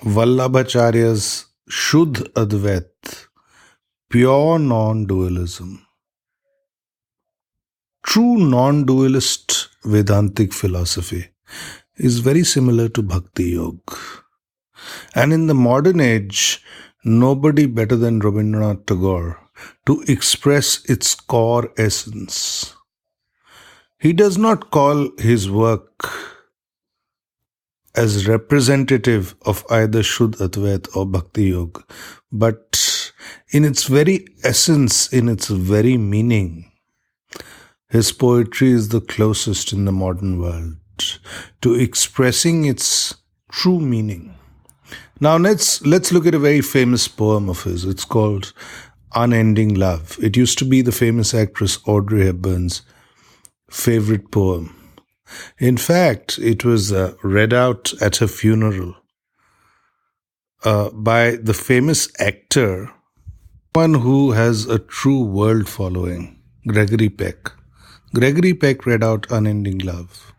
Vallabhacharya's Suddhadvaita, pure non-dualism. True non-dualist Vedantic philosophy is very similar to Bhakti Yoga. And in the modern age, nobody better than Rabindranath Tagore to express its core essence. He does not call his work as representative of either Shuddha Advaita or Bhakti Yoga, but in its very essence, in its very meaning, his poetry is the closest in the modern world to expressing its true meaning. Now let's look at a very famous poem of his. It's called Unending Love. It used to be the famous actress Audrey Hepburn's favorite poem. In fact, it was read out at her funeral by the famous actor, one who has a true world following, Gregory Peck. Gregory Peck read out Unending Love.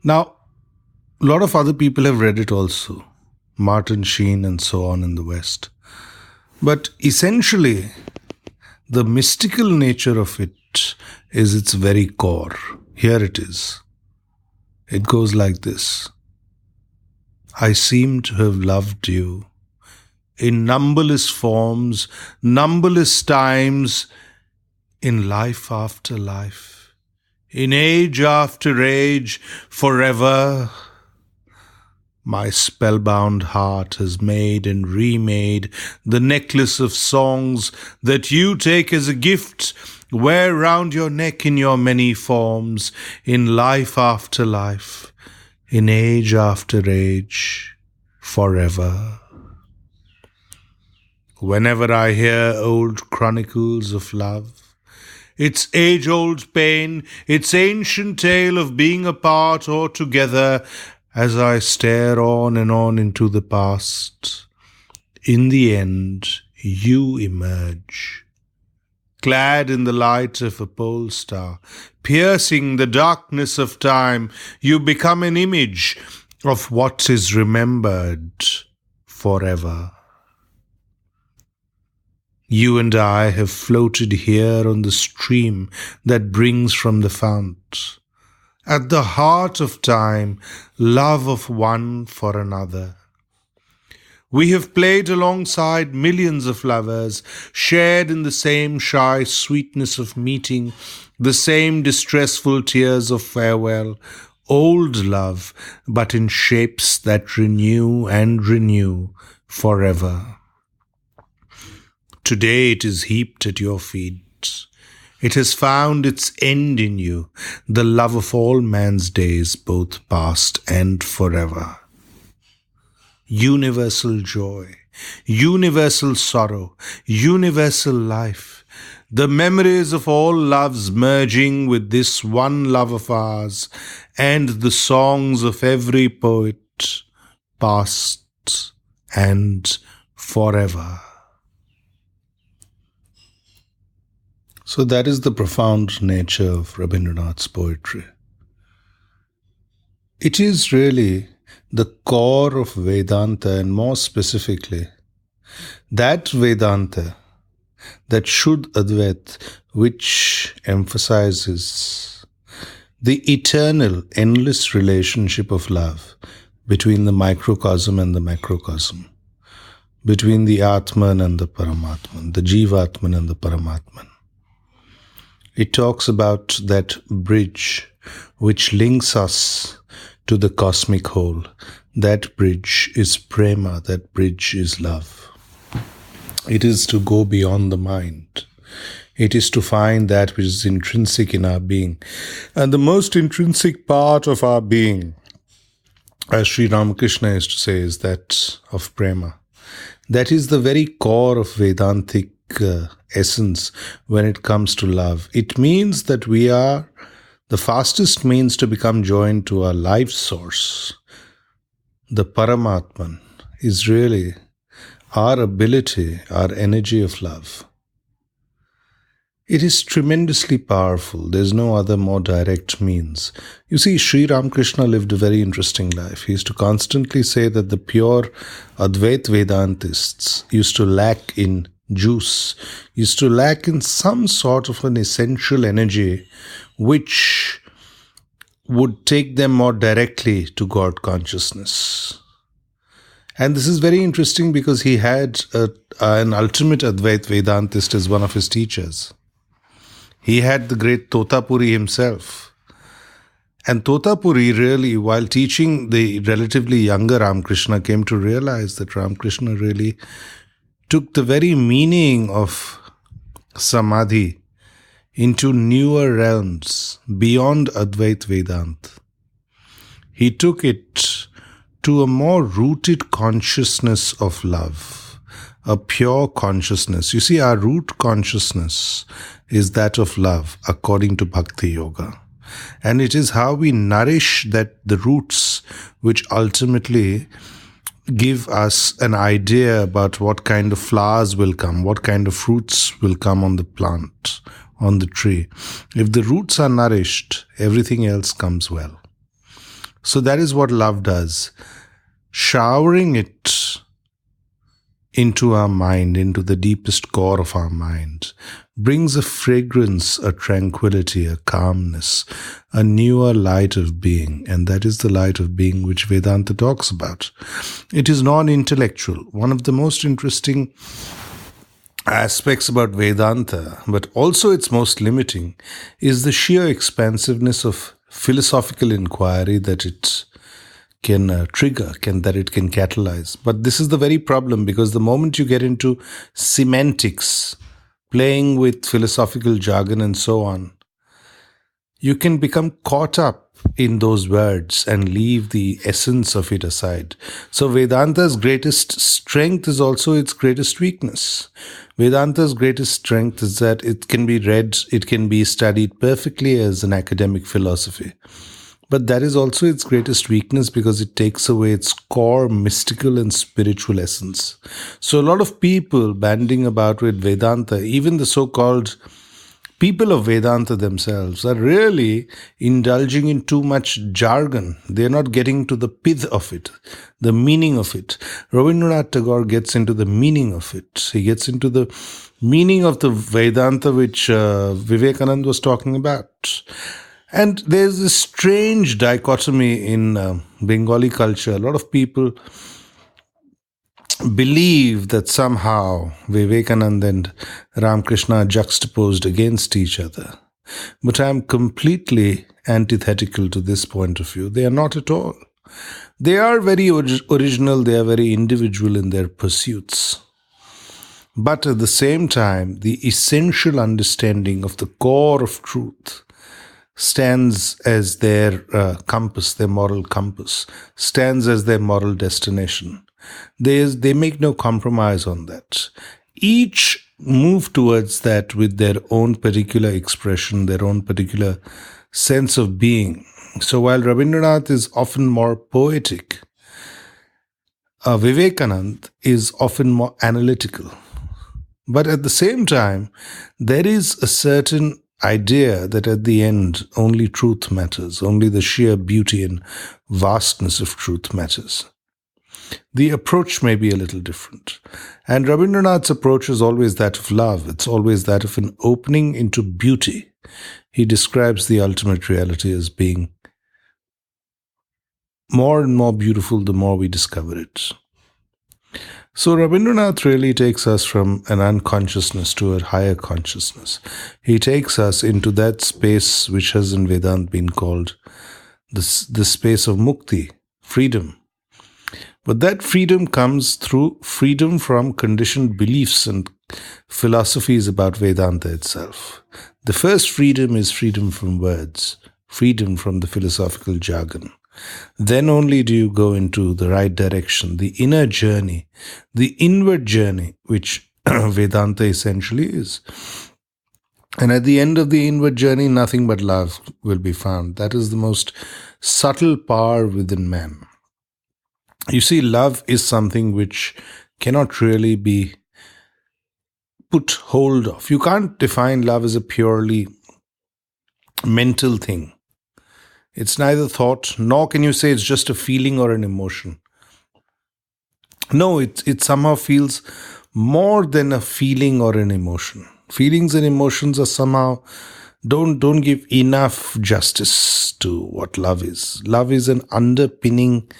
Now, a lot of other people have read it also, Martin Sheen and so on in the West. But essentially, the mystical nature of it is its very core. Here it is. It goes like this. I seem to have loved you in numberless forms, numberless times, in life after life, in age after age, forever. My spellbound heart has made and remade the necklace of songs that you take as a gift, wear round your neck in your many forms, in life after life, in age after age, forever. Whenever I hear old chronicles of love, its age-old pain, its ancient tale of being apart or together, as I stare on and on into the past, in the end, you emerge, clad in the light of a pole star, piercing the darkness of time. You become an image of what is remembered forever. You and I have floated here on the stream that brings from the fount. At the heart of time, love of one for another. We have played alongside millions of lovers, shared in the same shy sweetness of meeting, the same distressful tears of farewell, old love, but in shapes that renew and renew forever. Today it is heaped at your feet. It has found its end in you, the love of all man's days, both past and forever. Universal joy, universal sorrow, universal life, the memories of all loves merging with this one love of ours, and the songs of every poet, past and forever. So that is the profound nature of Rabindranath's poetry. It is really the core of Vedanta, and more specifically, that Vedanta, that Shuddha Advaita, which emphasizes the eternal, endless relationship of love between the microcosm and the macrocosm, between the Atman and the Paramatman, the Jivatman and the Paramatman. It talks about that bridge which links us to the cosmic whole. That bridge is prema, that bridge is love. It is to go beyond the mind. It is to find that which is intrinsic in our being. And the most intrinsic part of our being, as Sri Ramakrishna used to say, is that of prema. That is the very core of Vedantic essence when it comes to love. It means that we are the fastest means to become joined to our life source. The Paramatman is really our ability, our energy of love. It is tremendously powerful. There's no other more direct means. You see, Sri Ramakrishna lived a very interesting life. He used to constantly say that the pure Advait Vedantists used to lack in juice, used to lack in some sort of an essential energy which would take them more directly to God consciousness. And this is very interesting because he had an ultimate Advait Vedantist as one of his teachers. He had the great Totapuri himself. And Totapuri really, while teaching the relatively younger Ramakrishna, came to realize that Ramakrishna really took the very meaning of Samadhi into newer realms beyond Advait Vedanta. He took it to a more rooted consciousness of love, a pure consciousness. You see, our root consciousness is that of love, according to Bhakti Yoga. And it is how we nourish the roots which ultimately give us an idea about what kind of flowers will come, what kind of fruits will come on the plant, on the tree. If the roots are nourished, everything else comes well. So that is what love does. Showering it into our mind, into the deepest core of our mind, brings a fragrance, a tranquility, a calmness, a newer light of being. And that is the light of being which Vedanta talks about. It is non-intellectual. One of the most interesting aspects about Vedanta, but also its most limiting, is the sheer expansiveness of philosophical inquiry that it can trigger, that it can catalyze. But this is the very problem, because the moment you get into semantics, playing with philosophical jargon and so on, you can become caught up in those words and leave the essence of it aside. So Vedanta's greatest strength is also its greatest weakness. Vedanta's greatest strength is that it can be read, it can be studied perfectly as an academic philosophy. But that is also its greatest weakness, because it takes away its core mystical and spiritual essence. So a lot of people banding about with Vedanta, even the so-called people of Vedanta themselves, are really indulging in too much jargon. They're not getting to the pith of it, the meaning of it. Rabindranath Tagore gets into the meaning of it. He gets into the meaning of the Vedanta which Vivekananda was talking about. And there's this strange dichotomy in Bengali culture. A lot of people believe that somehow Vivekananda and Ramakrishna are juxtaposed against each other. But I am completely antithetical to this point of view. They are not at all. They are very original, they are very individual in their pursuits. But at the same time, the essential understanding of the core of truth stands as their compass, their moral compass, stands as their moral destination. They make no compromise on that. Each move towards that with their own particular expression, their own particular sense of being. So while Rabindranath is often more poetic, Vivekananda is often more analytical. But at the same time, there is a certain idea that at the end only truth matters, only the sheer beauty and vastness of truth matters. The approach may be a little different. And Rabindranath's approach is always that of love. It's always that of an opening into beauty. He describes the ultimate reality as being more and more beautiful the more we discover it. So Rabindranath really takes us from an unconsciousness to a higher consciousness. He takes us into that space which has in Vedanta been called the space of mukti, freedom. But that freedom comes through freedom from conditioned beliefs and philosophies about Vedanta itself. The first freedom is freedom from words, freedom from the philosophical jargon. Then only do you go into the right direction, the inner journey, the inward journey, which Vedanta essentially is. And at the end of the inward journey, nothing but love will be found. That is the most subtle power within man. You see, love is something which cannot really be put hold of. You can't define love as a purely mental thing. It's neither thought, nor can you say it's just a feeling or an emotion. No, it somehow feels more than a feeling or an emotion. Feelings and emotions are somehow don't give enough justice to what love is. Love is an underpinning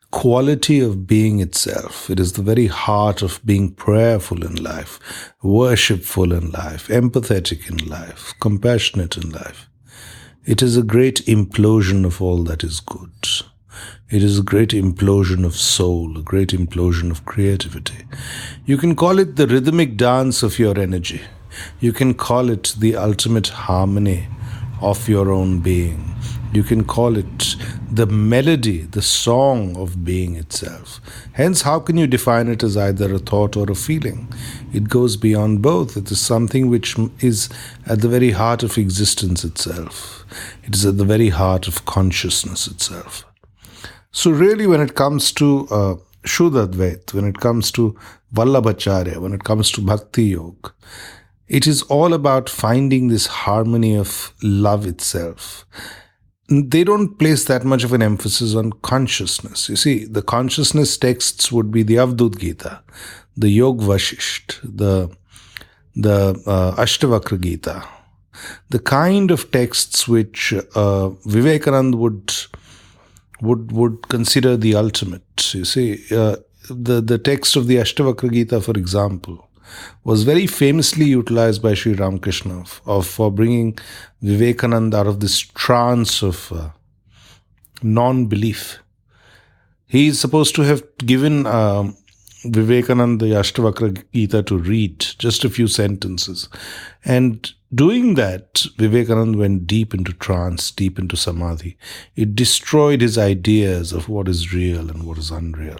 quality of being itself. It is the very heart of being prayerful in life, worshipful in life, empathetic in life, compassionate in life. It is a great implosion of all that is good. It is a great implosion of soul, a great implosion of creativity. You can call it the rhythmic dance of your energy. You can call it the ultimate harmony of your own being. You can call it the melody, the song of being itself. Hence, how can you define it as either a thought or a feeling? It goes beyond both. It is something which is at the very heart of existence itself. It is at the very heart of consciousness itself. So really, when it comes to suddhadvaita, when it comes to vallabhacharya, when it comes to bhakti yoga, it is all about finding this harmony of love itself. They don't place that much of an emphasis on consciousness. You see, the consciousness texts would be the Avadut Gita, the Yog Vashisht, the Ashtavakra Gita, the kind of texts which Vivekananda would consider the ultimate. You see, the text of the Ashtavakra Gita, for example, was very famously utilized by Sri Ramakrishna for bringing Vivekananda out of this trance of non-belief. He is supposed to have given Vivekananda the Ashtavakra Gita to read, just a few sentences. And doing that, Vivekananda went deep into trance, deep into samadhi. It destroyed his ideas of what is real and what is unreal.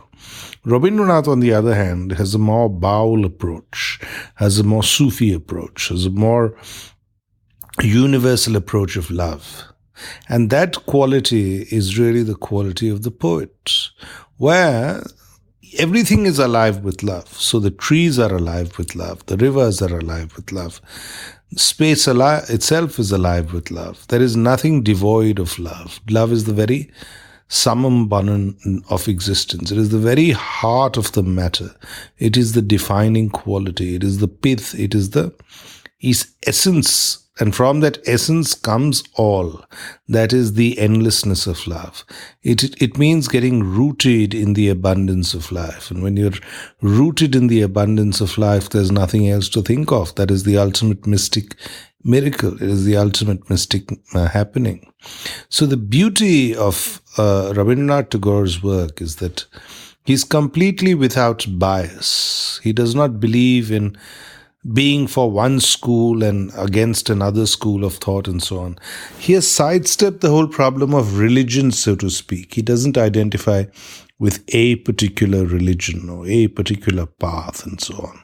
Rabindranath, on the other hand, has a more Baul approach, has a more Sufi approach, has a more universal approach of love. And that quality is really the quality of the poet, where everything is alive with love. So the trees are alive with love, the rivers are alive with love, space itself is alive with love. There is nothing devoid of love. Love is the very summum bonum of existence. It is the very heart of the matter. It is the defining quality. It is the pith. It is the essence. And from that essence comes all. That is the endlessness of love. It means getting rooted in the abundance of life. And when you're rooted in the abundance of life, there's nothing else to think of. That is the ultimate mystic miracle. It is the ultimate mystic happening. So the beauty of Rabindranath Tagore's work is that he's completely without bias. He does not believe in being for one school and against another school of thought and so on. He has sidestepped the whole problem of religion, so to speak. He doesn't identify with a particular religion or a particular path and so on.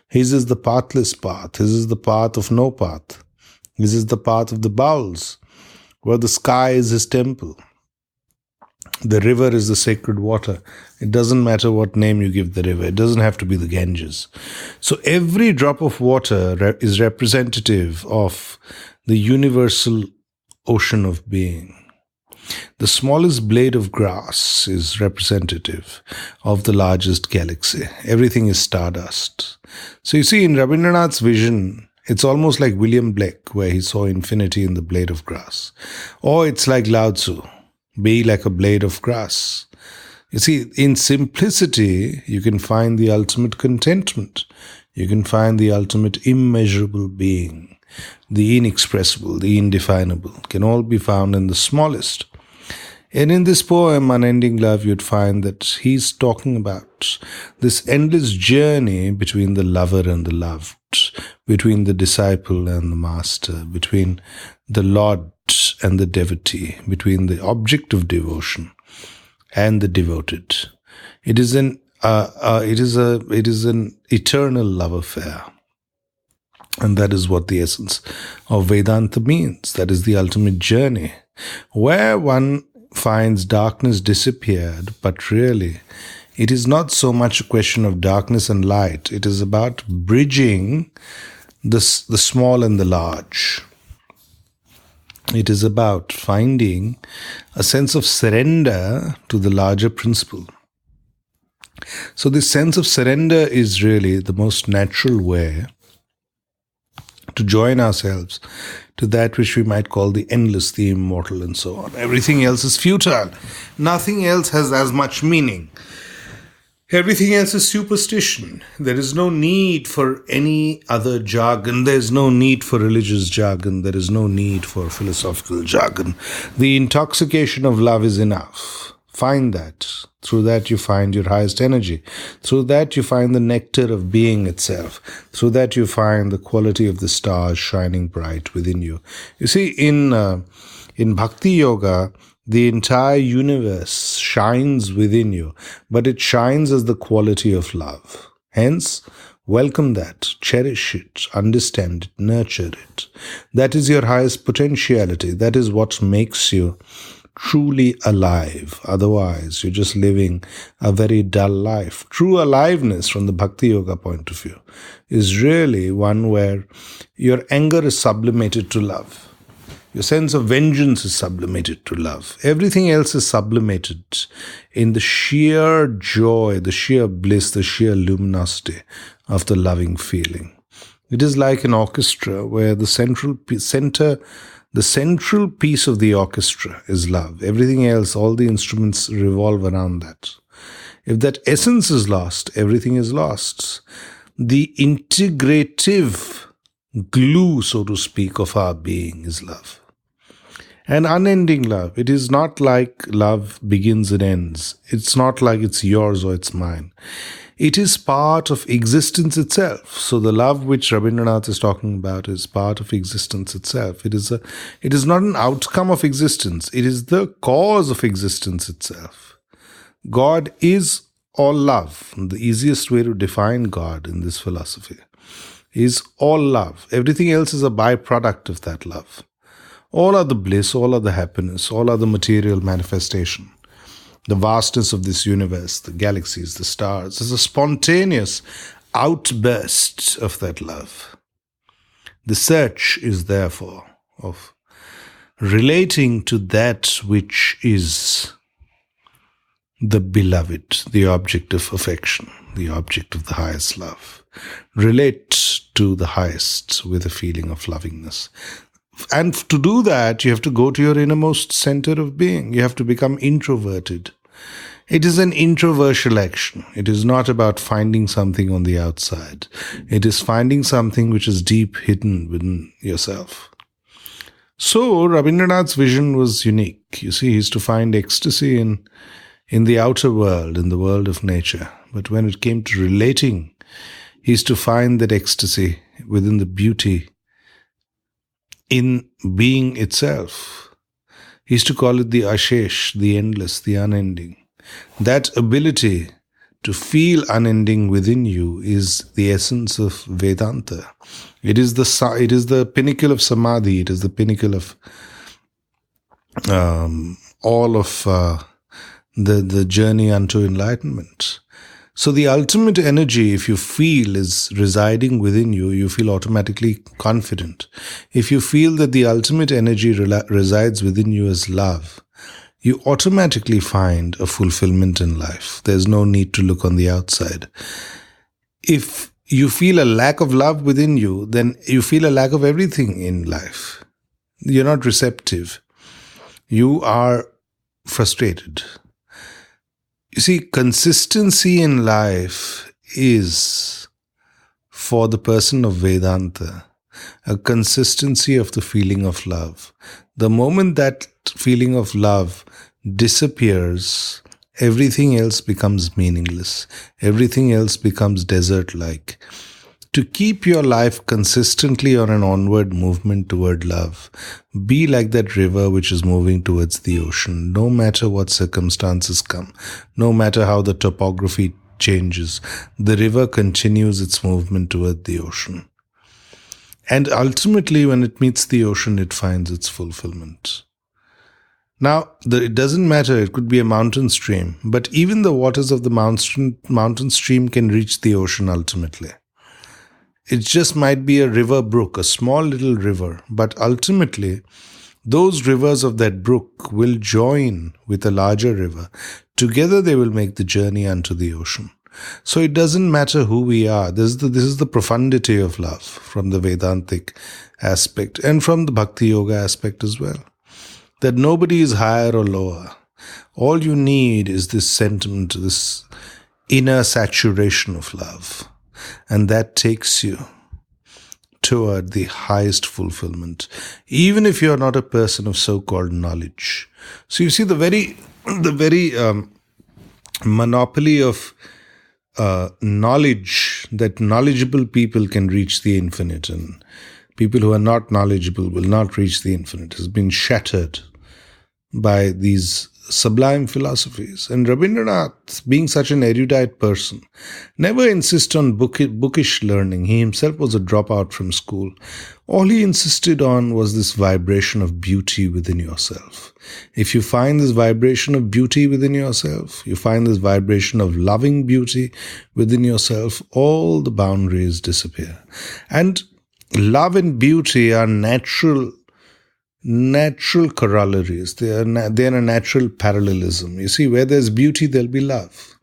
His is the pathless path. His is the path of no path. His is the path of the bowels, where the sky is his temple. The river is the sacred water. It doesn't matter what name you give the river. It doesn't have to be the Ganges. So every drop of water is representative of the universal ocean of being. The smallest blade of grass is representative of the largest galaxy. Everything is stardust. So you see, in Rabindranath's vision, it's almost like William Blake, where he saw infinity in the blade of grass. Or it's like Lao Tzu, be like a blade of grass. You see, in simplicity, you can find the ultimate contentment. You can find the ultimate immeasurable being. The inexpressible, the indefinable can all be found in the smallest. And in this poem, Unending Love, you'd find that he's talking about this endless journey between the lover and the loved, between the disciple and the master, between the Lord and the devotee, between the object of devotion and the devoted. It is an eternal love affair. And that is what the essence of Vedanta means. That is the ultimate journey, where one finds darkness disappeared, but really It is not so much a question of darkness and light. It is about bridging the small and the large. It is about finding a sense of surrender to the larger principle. So this sense of surrender is really the most natural way to join ourselves to that which we might call the endless, the immortal, and so on. Everything else is futile. Nothing else has as much meaning. Everything else is superstition. There is no need for any other jargon. There is no need for religious jargon. There is no need for philosophical jargon. The intoxication of love is enough. Find that. Through that you find your highest energy. Through that you find the nectar of being itself. Through that you find the quality of the stars shining bright within you. You see, in Bhakti Yoga, the entire universe shines within you, but it shines as the quality of love. Hence, welcome that, cherish it, understand it, nurture it. That is your highest potentiality. That is what makes you truly alive. Otherwise, you're just living a very dull life. True aliveness from the Bhakti Yoga point of view is really one where your anger is sublimated to love. Your sense of vengeance is sublimated to love. Everything else is sublimated in the sheer joy, the sheer bliss, the sheer luminosity of the loving feeling. It is like an orchestra where the central piece of the orchestra is love. Everything else, all the instruments revolve around that. If that essence is lost, everything is lost. The integrative glue, so to speak, of our being is love. An unending love. It is not like love begins and ends. It's not like it's yours or it's mine. It is part of existence itself. So the love which Rabindranath is talking about is part of existence itself. It is not an outcome of existence. It is the cause of existence itself. God is all love. And the easiest way to define God in this philosophy is all love. Everything else is a byproduct of that love. All are the bliss, all are the happiness, all are the material manifestation. The vastness of this universe, the galaxies, the stars, is a spontaneous outburst of that love. The search is therefore of relating to that which is the beloved, the object of affection, the object of the highest love. Relate to the highest with a feeling of lovingness. And to do that, you have to go to your innermost center of being. You have to become introverted. It is an introversial action. It is not about finding something on the outside. It is finding something which is deep hidden within yourself. So Rabindranath's vision was unique. You see, he's to find ecstasy in the outer world, in the world of nature. But when it came to relating, he's to find that ecstasy within the beauty in being itself. He used to call it the ashesh, the endless, the unending. That ability to feel unending within you is the essence of Vedanta. It is the pinnacle of samadhi. It is the pinnacle of all of the journey unto enlightenment. So the ultimate energy, if you feel, is residing within you, you feel automatically confident. If you feel that the ultimate energy resides within you as love, you automatically find a fulfillment in life. There's no need to look on the outside. If you feel a lack of love within you, then you feel a lack of everything in life. You're not receptive. You are frustrated. You see, consistency in life is, for the person of Vedanta, a consistency of the feeling of love. The moment that feeling of love disappears, everything else becomes meaningless. Everything else becomes desert-like. To keep your life consistently on an onward movement toward love, be like that river which is moving towards the ocean, no matter what circumstances come, no matter how the topography changes, the river continues its movement toward the ocean. And ultimately, when it meets the ocean, it finds its fulfillment. Now, it doesn't matter, it could be a mountain stream, but even the waters of the mountain stream can reach the ocean ultimately. It just might be a river brook, a small little river, but ultimately, those rivers of that brook will join with a larger river. Together, they will make the journey unto the ocean. So it doesn't matter who we are. This is the profundity of love from the Vedantic aspect and from the Bhakti Yoga aspect as well. That nobody is higher or lower. All you need is this sentiment, this inner saturation of love. And that takes you toward the highest fulfillment, even if you are not a person of so-called knowledge. So you see the very monopoly of knowledge, that knowledgeable people can reach the infinite, and people who are not knowledgeable will not reach the infinite, has been shattered by these sublime philosophies. And Rabindranath, being such an erudite person, never insisted on bookish learning. He himself was a dropout from school. All he insisted on was this vibration of beauty within yourself. If you find this vibration of beauty within yourself, you find this vibration of loving beauty within yourself, all the boundaries disappear. And love and beauty are natural corollaries. They are a natural parallelism. You see, where there's beauty, there'll be love.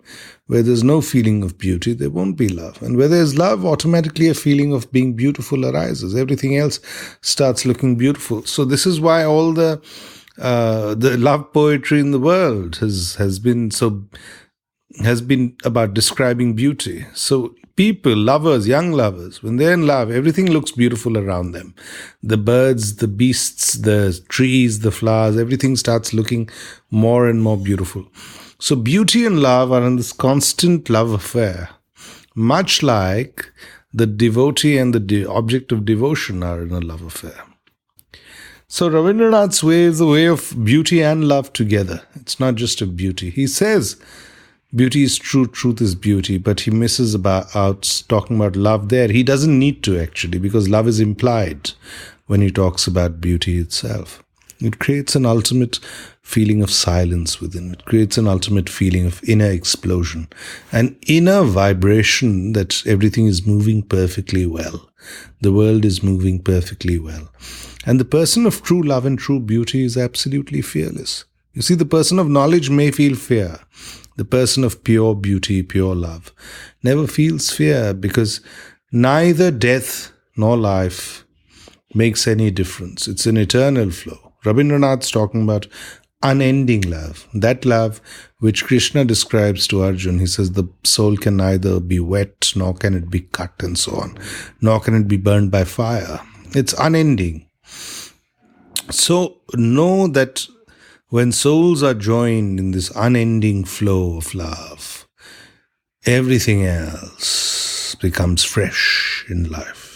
Where there's no feeling of beauty, there won't be love. And where there's love, automatically a feeling of being beautiful arises. Everything else starts looking beautiful. So this is why all the love poetry in the world has been about describing beauty. So people, lovers, young lovers, when they're in love, everything looks beautiful around them. The birds, the beasts, the trees, the flowers, everything starts looking more and more beautiful. So beauty and love are in this constant love affair, much like the devotee and the object of devotion are in a love affair. So Rabindranath's way is the way of beauty and love together. It's not just of beauty. He says beauty is truth, truth is beauty, but he misses out talking about love there. He doesn't need to, actually, because love is implied when he talks about beauty itself. It creates an ultimate feeling of silence within. It creates an ultimate feeling of inner explosion, an inner vibration that everything is moving perfectly well. The world is moving perfectly well. And the person of true love and true beauty is absolutely fearless. You see, the person of knowledge may feel fear. The person of pure beauty, pure love, never feels fear, because neither death nor life makes any difference. It's an eternal flow. Rabindranath's talking about unending love. That love which Krishna describes to Arjun. He says the soul can neither be wet, nor can it be cut, and so on. Nor can it be burned by fire. It's unending. So know that when souls are joined in this unending flow of love, everything else becomes fresh in life.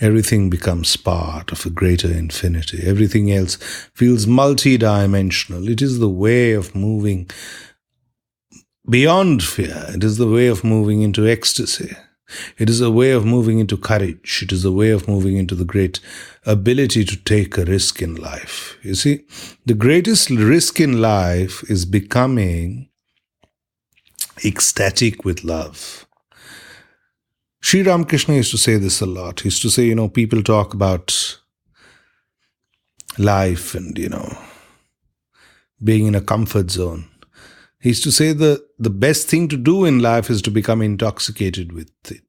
Everything becomes part of a greater infinity. Everything else feels multidimensional. It is the way of moving beyond fear. It is the way of moving into ecstasy. It is a way of moving into courage. It is a way of moving into the great ability to take a risk in life. You see, the greatest risk in life is becoming ecstatic with love. Sri Ramakrishna used to say this a lot. He used to say, people talk about life and, being in a comfort zone. He used to say the best thing to do in life is to become intoxicated with it.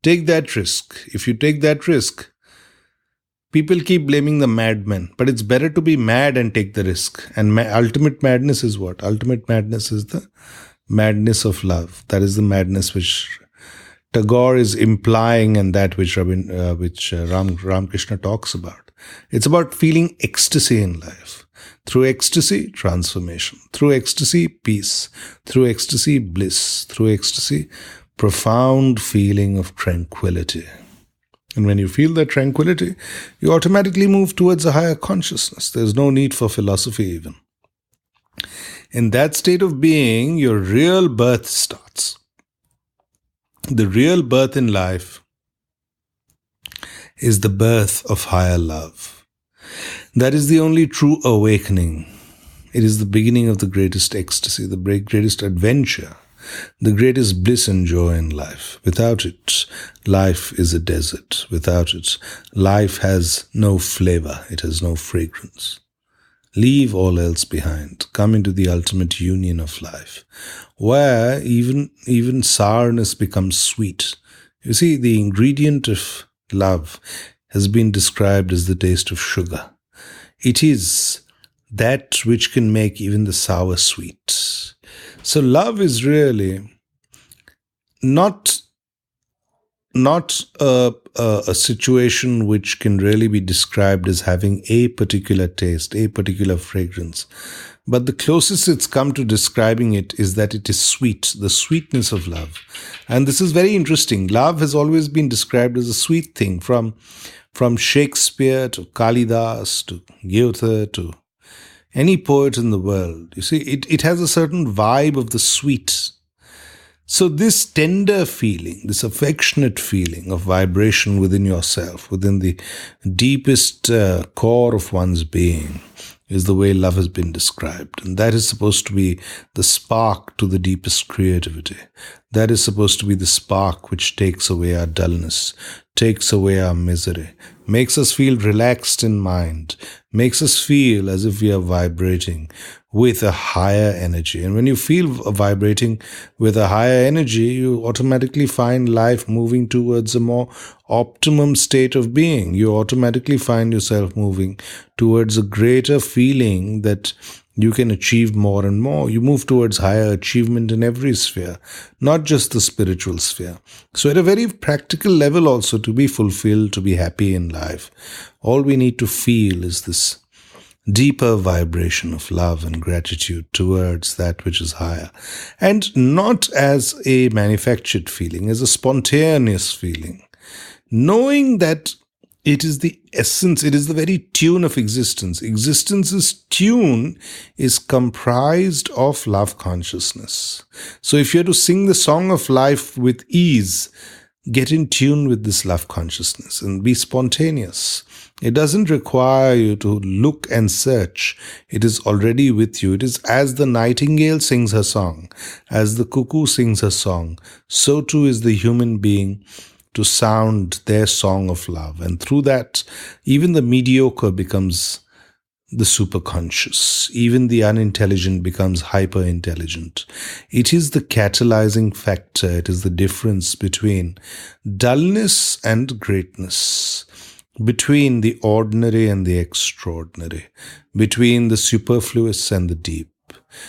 Take that risk. If you take that risk, people keep blaming the madman, but it's better to be mad and take the risk. And ultimate madness is what? Ultimate madness is the madness of love. That is the madness which Tagore is implying, and that which Ramakrishna talks about. It's about feeling ecstasy in life. Through ecstasy, transformation. Through ecstasy, peace. Through ecstasy, bliss. Through ecstasy, profound feeling of tranquility. And when you feel that tranquility, you automatically move towards a higher consciousness. There's no need for philosophy even. In that state of being, your real birth starts. The real birth in life is the birth of higher love. That is the only true awakening. It is the beginning of the greatest ecstasy, the greatest adventure, the greatest bliss and joy in life. Without it, life is a desert. Without it, life has no flavor. It has no fragrance. Leave all else behind. Come into the ultimate union of life, where even sourness becomes sweet. You see, the ingredient of love has been described as the taste of sugar. It is that which can make even the sour sweet. So love is really not a situation which can really be described as having a particular taste, a particular fragrance. But the closest it's come to describing it is that it is sweet, the sweetness of love. And this is very interesting. Love has always been described as a sweet thing, from Shakespeare to Kalidas to Goethe to any poet in the world. You see, it has a certain vibe of the sweet. So this tender feeling, this affectionate feeling of vibration within yourself, within the deepest core of one's being, is the way love has been described. And that is supposed to be the spark to the deepest creativity. That is supposed to be the spark which takes away our dullness, takes away our misery, makes us feel relaxed in mind, makes us feel as if we are vibrating with a higher energy. And when you feel vibrating with a higher energy, you automatically find life moving towards a more optimum state of being. You automatically find yourself moving towards a greater feeling that you can achieve more and more. You move towards higher achievement in every sphere, not just the spiritual sphere. So at a very practical level also, to be fulfilled, to be happy in life, all we need to feel is this deeper vibration of love and gratitude towards that which is higher. And not as a manufactured feeling, as a spontaneous feeling. Knowing that it is the essence, it is the very tune of existence. Existence's tune is comprised of love consciousness. So if you're to sing the song of life with ease, get in tune with this love consciousness and be spontaneous. It doesn't require you to look and search. It is already with you. It is as the nightingale sings her song, as the cuckoo sings her song, so too is the human being to sound their song of love. And through that, even the mediocre becomes the superconscious. Even the unintelligent becomes hyper-intelligent. It is the catalyzing factor. It is the difference between dullness and greatness, between the ordinary and the extraordinary, between the superfluous and the deep.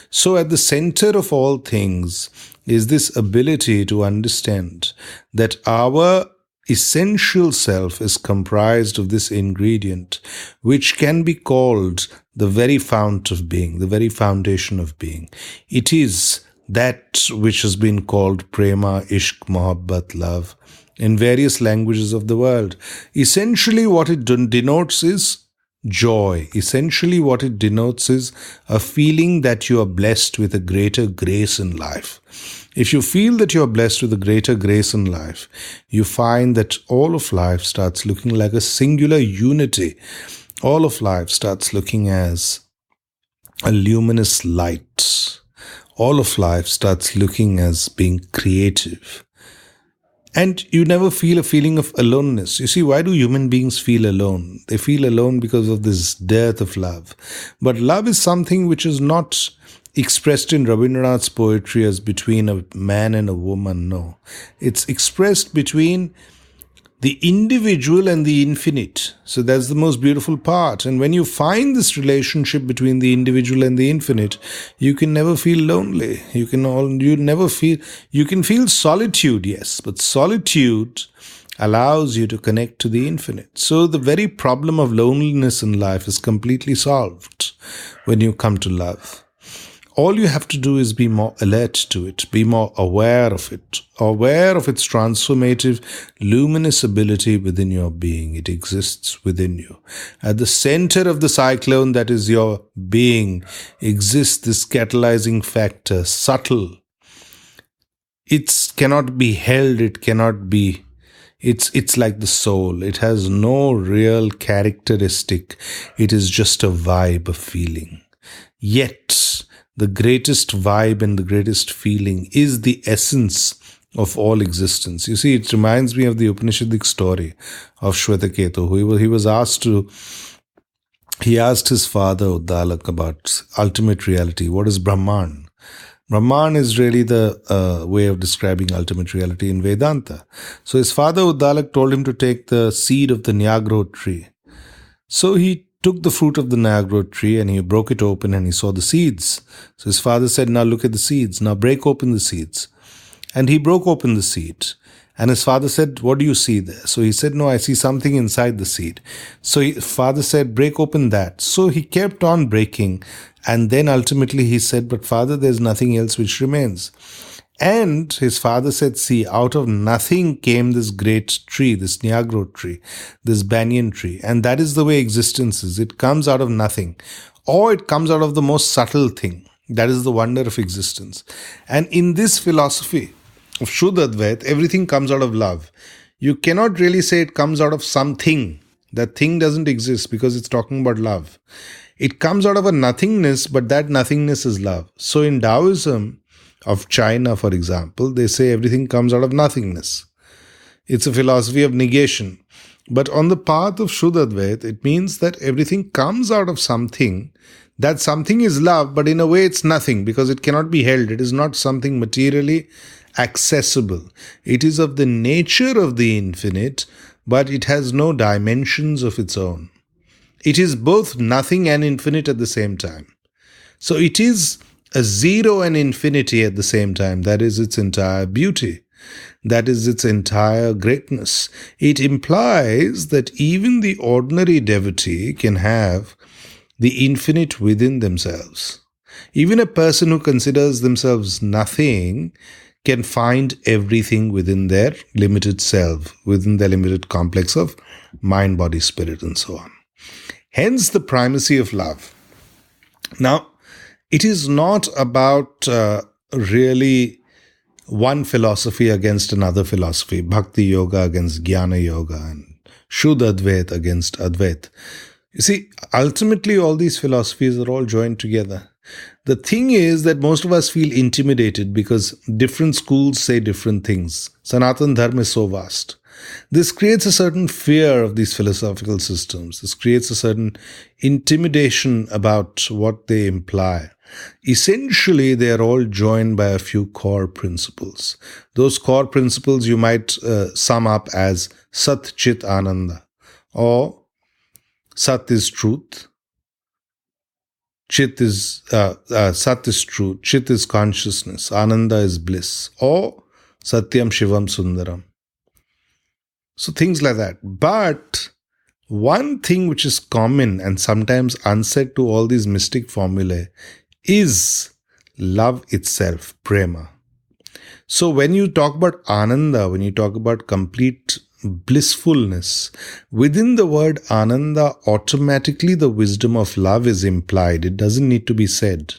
So at the center of all things is this ability to understand that our essential self is comprised of this ingredient, which can be called the very fount of being, the very foundation of being. It is that which has been called prema, ishq, mohabbat, love, in various languages of the world. Essentially what it denotes is joy. Essentially what it denotes is a feeling that you are blessed with a greater grace in life. If you feel that you are blessed with a greater grace in life, you find that all of life starts looking like a singular unity. All of life starts looking as a luminous light. All of life starts looking as being creative. And you never feel a feeling of aloneness. You see, why do human beings feel alone? They feel alone because of this dearth of love. But love is something which is not expressed in Rabindranath's poetry as between a man and a woman. No. It's expressed between the individual and the infinite. So that's the most beautiful part. And when you find this relationship between the individual and the infinite, you can never feel lonely. You can feel solitude, yes, but solitude allows you to connect to the infinite. So the very problem of loneliness in life is completely solved when you come to love. All you have to do is be more alert to it, be more aware of it, aware of its transformative, luminous ability within your being. It exists within you. At the center of the cyclone that is your being exists this catalyzing factor, subtle. It cannot be held, it cannot be It's like the soul. It has no real characteristic. It is just a vibe, a feeling. Yet, the greatest vibe and the greatest feeling is the essence of all existence. You see, it reminds me of the Upanishadic story of Shwetaketu, who he asked his father Uddalak about ultimate reality. What is Brahman? Brahman is really the way of describing ultimate reality in Vedanta. So his father Uddalak told him to take the seed of the Nyagro tree. So he took the fruit of the Nyagro tree and he broke it open and he saw the seeds. So his father said, now look at the seeds. Now break open the seeds. And he broke open the seed. And his father said, what do you see there? So he said, no, I see something inside the seed. So his father said, break open that. So he kept on breaking. And then ultimately he said, but father, there's nothing else which remains. And his father said, see, out of nothing came this great tree, this Nyagro tree, this banyan tree. And that is the way existence is. It comes out of nothing. Or it comes out of the most subtle thing. That is the wonder of existence. And in this philosophy of suddhadvaita, everything comes out of love. You cannot really say it comes out of something. That thing doesn't exist because it's talking about love. It comes out of a nothingness, but that nothingness is love. So in Taoism of China, for example, they say everything comes out of nothingness. It's a philosophy of negation. But on the path of Shuddhadvaita, it means that everything comes out of something. That something is love, but in a way it's nothing because it cannot be held. It is not something materially accessible. It is of the nature of the infinite, but it has no dimensions of its own. It is both nothing and infinite at the same time. So it is a zero and infinity at the same time. That is its entire beauty. That is its entire greatness. It implies that even the ordinary devotee can have the infinite within themselves. Even a person who considers themselves nothing can find everything within their limited self, within their limited complex of mind, body, spirit, and so on. Hence the primacy of love. Now, it is not about really one philosophy against another philosophy, Bhakti Yoga against Jnana Yoga, and Shuddhadvaita against Advaita. You see, ultimately all these philosophies are all joined together. The thing is that most of us feel intimidated because different schools say different things. Sanatana Dharma is so vast. This creates a certain fear of these philosophical systems. This creates a certain intimidation about what they imply. Essentially, they are all joined by a few core principles. Those core principles you might sum up as Sat Chit Ananda, or Sat is truth, Sat is truth, Chit is consciousness, Ananda is bliss, or Satyam Shivam Sundaram. So things like that. But one thing which is common and sometimes unsaid to all these mystic formulae is love itself, prema. So when you talk about Ananda, when you talk about complete blissfulness, within the word Ananda, automatically the wisdom of love is implied. It doesn't need to be said.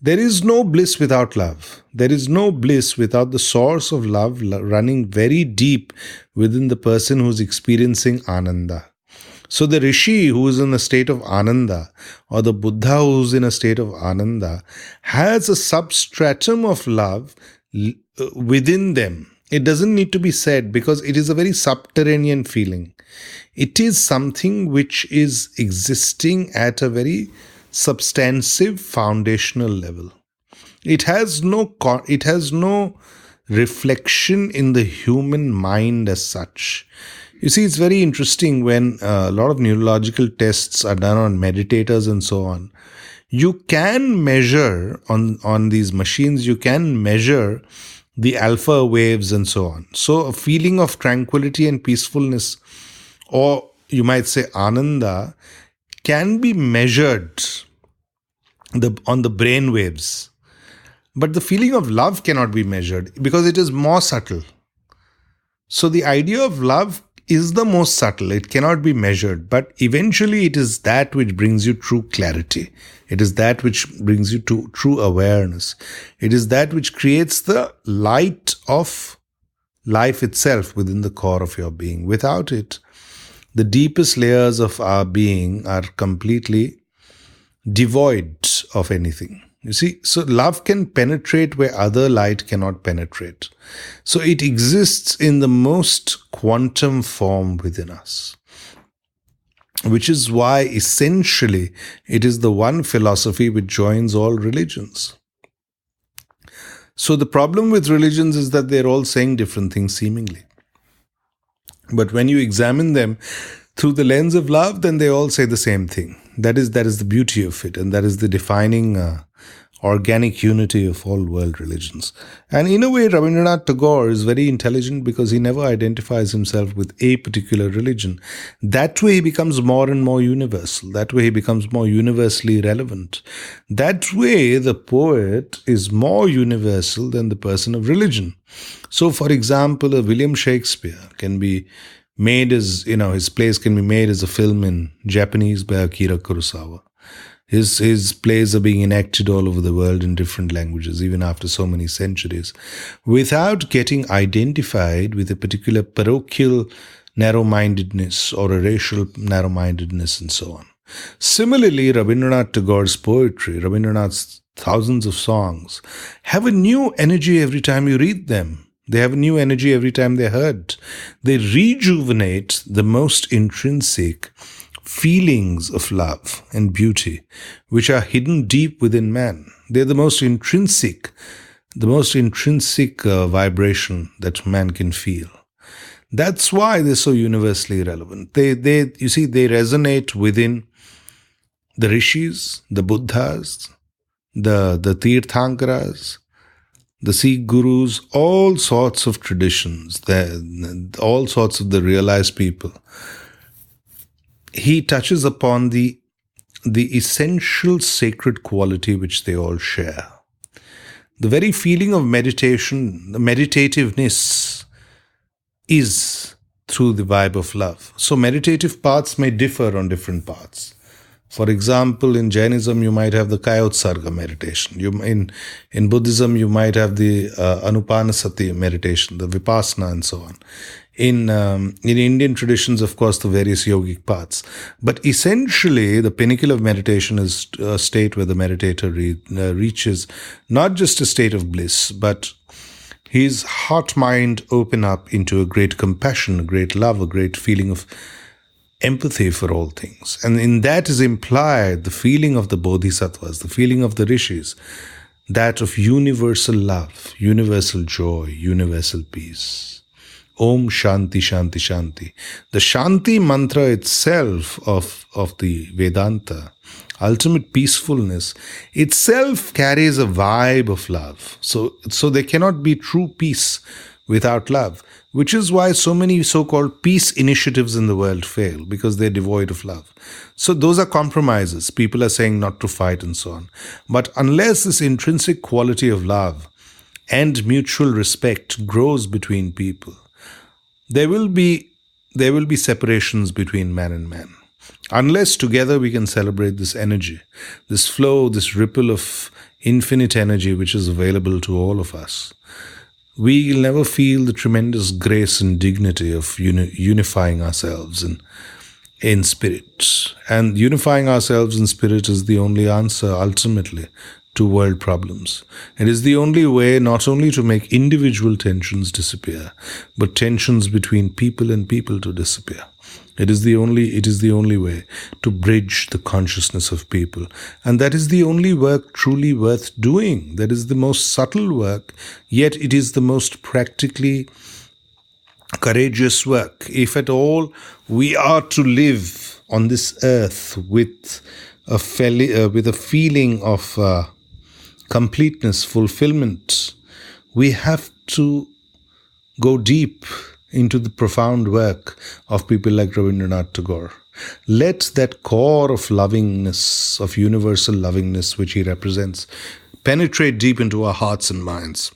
There is no bliss without love. There is no bliss without the source of love running very deep within the person who's experiencing Ananda. So the Rishi who is in a state of Ananda, or the Buddha who's in a state of Ananda, has a substratum of love within them. It doesn't need to be said because it is a very subterranean feeling. It is something which is existing at a very substantive foundational level. It has no reflection in the human mind as such. You see, it's very interesting when a lot of neurological tests are done on meditators and so on. You can measure on these machines, you can measure the alpha waves and so on. So a feeling of tranquility and peacefulness, or you might say ananda, can be measured on the brain waves. But the feeling of love cannot be measured because it is more subtle. So the idea of love is the most subtle. It cannot be measured, but eventually it is that which brings you true clarity. It is that which brings you to true awareness. It is that which creates the light of life itself within the core of your being. Without it, the deepest layers of our being are completely devoid of anything. You see, so love can penetrate where other light cannot penetrate. So it exists in the most quantum form within us, which is why essentially it is the one philosophy which joins all religions. So the problem with religions is that they're all saying different things seemingly. But when you examine them through the lens of love, then they all say the same thing. That is the beauty of it, and that is the defining organic unity of all world religions. And in a way, Rabindranath Tagore is very intelligent because he never identifies himself with a particular religion. That way he becomes more and more universal. That way he becomes more universally relevant. That way the poet is more universal than the person of religion. So, for example, a William Shakespeare can be made as, his plays can be made as a film in Japanese by Akira Kurosawa. His plays are being enacted all over the world in different languages, even after so many centuries, without getting identified with a particular parochial narrow-mindedness or a racial narrow-mindedness and so on. Similarly, Rabindranath Tagore's poetry, Rabindranath's thousands of songs, have a new energy every time you read them. They have a new energy every time they're heard. They rejuvenate the most intrinsic feelings of love and beauty, which are hidden deep within man. They're the most intrinsic vibration that man can feel. That's why they're so universally relevant. They resonate within the rishis, the buddhas, the tirthankaras, the Sikh gurus, all sorts of traditions, all sorts of the realized people. He touches upon the essential sacred quality which they all share. The very feeling of meditation, the meditativeness, is through the vibe of love. So meditative paths may differ on different paths. For example, in Jainism, you might have the Kayotsarga meditation. In Buddhism, you might have the Anupanasati meditation, the Vipassana, and so on. In Indian traditions, of course, the various yogic paths. But essentially, the pinnacle of meditation is a state where the meditator reaches not just a state of bliss, but his heart-mind open up into a great compassion, a great love, a great feeling of empathy for all things. And in that is implied the feeling of the bodhisattvas, the feeling of the rishis, that of universal love, universal joy, universal peace. Om Shanti Shanti Shanti. The Shanti mantra itself of the Vedanta, ultimate peacefulness, itself carries a vibe of love. So there cannot be true peace without love, which is why so many so-called peace initiatives in the world fail, because they're devoid of love. So those are compromises. People are saying not to fight and so on. But unless this intrinsic quality of love and mutual respect grows between people, there will be separations between man and man. Unless together we can celebrate this energy, this flow, this ripple of infinite energy which is available to all of us, we'll never feel the tremendous grace and dignity of unifying ourselves in spirit. And unifying ourselves in spirit is the only answer, ultimately, to world problems. It is the only way not only to make individual tensions disappear, but tensions between people and people to disappear. It is the only way to bridge the consciousness of people. And that is the only work truly worth doing. That is the most subtle work, yet it is the most practically courageous work. If at all we are to live on this earth with a feeling of completeness, fulfillment, we have to go deep into the profound work of people like Rabindranath Tagore. Let that core of lovingness, of universal lovingness which he represents, penetrate deep into our hearts and minds.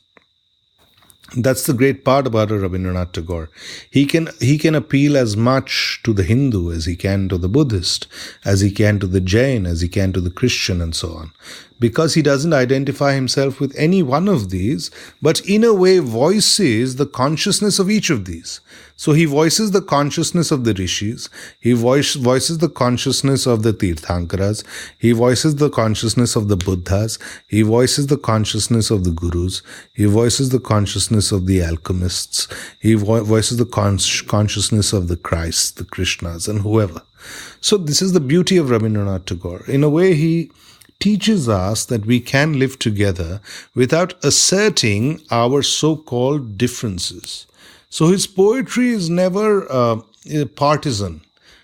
That's the great part about Rabindranath Tagore. He can appeal as much to the Hindu as he can to the Buddhist, as he can to the Jain, as he can to the Christian, and so on. because he doesn't identify himself with any one of these, but in a way voices the consciousness of each of these. So he voices the consciousness of the rishis, he voices the consciousness of the tirthankaras, he voices the consciousness of the buddhas, he voices the consciousness of the gurus, he voices the consciousness of the alchemists, he voices the consciousness of the Christ, the Krishnas, and whoever. So this is the beauty of Rabindranath Tagore. In a way, he teaches us that we can live together without asserting our so-called differences. So his poetry is never partisan.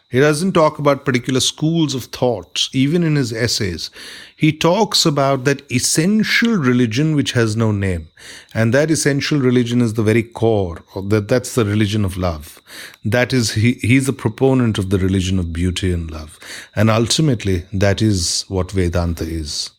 He doesn't talk about particular schools of thought, even in his essays. He talks about that essential religion which has no name. And that essential religion is the very core, or that's the religion of love. That is, he's a proponent of the religion of beauty and love. And ultimately, that is what Vedanta is.